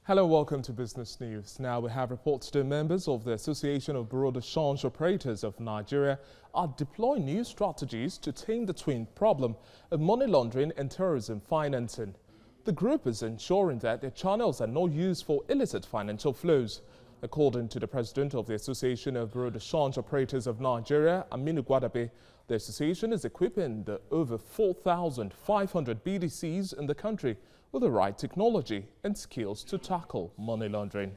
Hello, welcome to Business News. Now we have reports that members of the Association of Bureau de Change Operators of Nigeria are deploying new strategies to tame the twin problem of money laundering and terrorism financing. The group is ensuring that their channels are not used for illicit financial flows. According to the president of the Association of Bureau de Change Operators of Nigeria, Aminu Gwadabe, the association is equipping the over 4,500 BDCs in the country with the right technology and skills to tackle money laundering.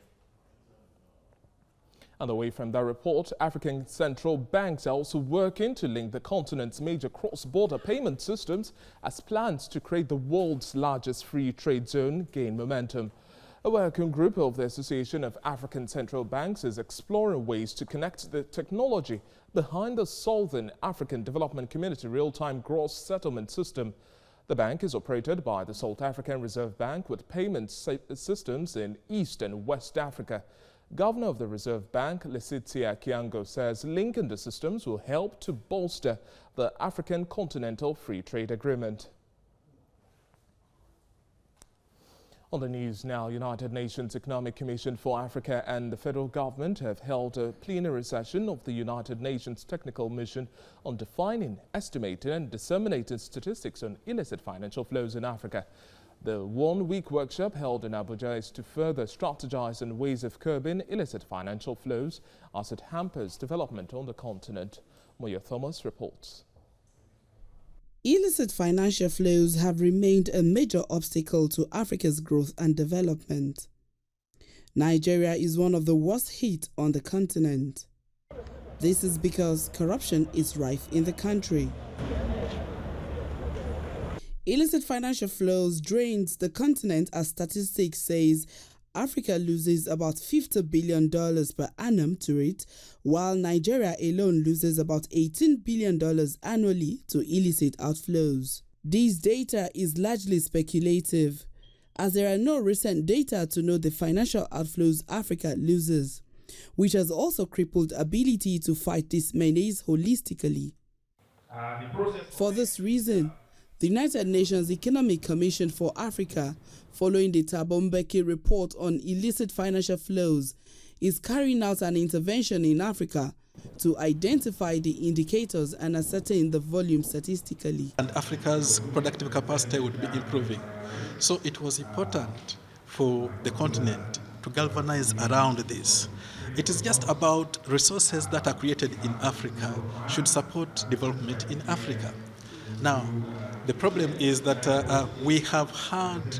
And away from that report, African central banks are also working to link the continent's major cross-border payment systems as plans to create the world's largest free trade zone gain momentum. A working group of the Association of African Central Banks is exploring ways to connect the technology behind the Southern African Development Community real-time gross settlement system. The bank is operated by the South African Reserve Bank with payment systems in East and West Africa. Governor of the Reserve Bank, Lesitia Kiango, says linking the systems will help to bolster the African Continental Free Trade Agreement. On the news now, United Nations Economic Commission for Africa and the federal government have held a plenary session of the United Nations Technical Mission on defining, estimating and disseminating statistics on illicit financial flows in Africa. The one-week workshop held in Abuja is to further strategize on ways of curbing illicit financial flows as it hampers development on the continent. Moya Thomas reports. Illicit financial flows have remained a major obstacle to Africa's growth and development. Nigeria is one of the worst hit on the continent. This is because corruption is rife in the country. Illicit financial flows drains the continent, as statistics says Africa loses about $50 billion per annum to it, while Nigeria alone loses about $18 billion annually to illicit outflows. This data is largely speculative, as there are no recent data to know the financial outflows Africa loses, which has also crippled ability to fight this menace holistically. For this reason, the United Nations Economic Commission for Africa, following the Thabo Mbeki report on illicit financial flows, is carrying out an intervention in Africa to identify the indicators and ascertain the volume statistically. And Africa's productive capacity would be improving. So it was important for the continent to galvanize around this. It is just about resources that are created in Africa should support development in Africa. Now, the problem is that we have had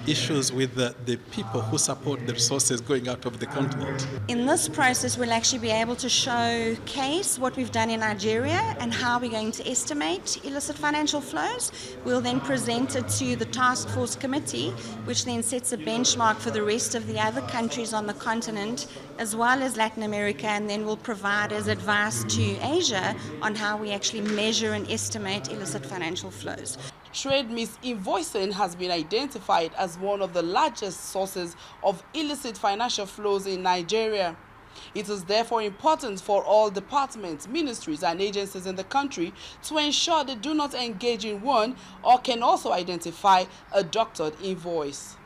issues with the people who support the resources going out of the continent. In this process, we'll actually be able to showcase what we've done in Nigeria and how we're going to estimate illicit financial flows. We'll then present it to the Task Force Committee, which then sets a benchmark for the rest of the other countries on the continent, as well as Latin America, and then we'll provide as advice to Asia on how we actually measure and estimate illicit financial flows. Trade misinvoicing has been identified as one of the largest sources of illicit financial flows in Nigeria. It is therefore important for all departments, ministries and agencies in the country to ensure they do not engage in one or can also identify a doctored invoice.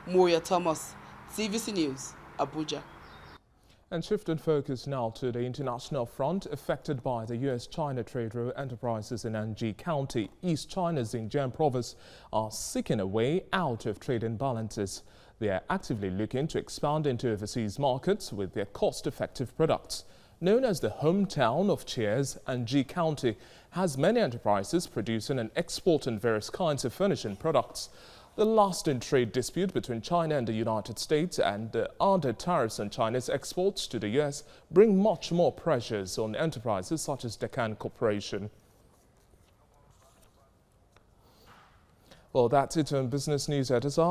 Moya Thomas, TVC News, Abuja. And shifting focus now to the international front, affected by the U.S.-China trade route, enterprises in Anji County, East China's Xinjiang province, are seeking a way out of trade imbalances. They are actively looking to expand into overseas markets with their cost-effective products. Known as the hometown of cheers, Anji County has many enterprises producing and exporting various kinds of furnishing products. The lasting trade dispute between China and the United States and the added tariffs on China's exports to the U.S. bring much more pressures on enterprises such as Deccan Corporation. Well, that's it on Business News Editor.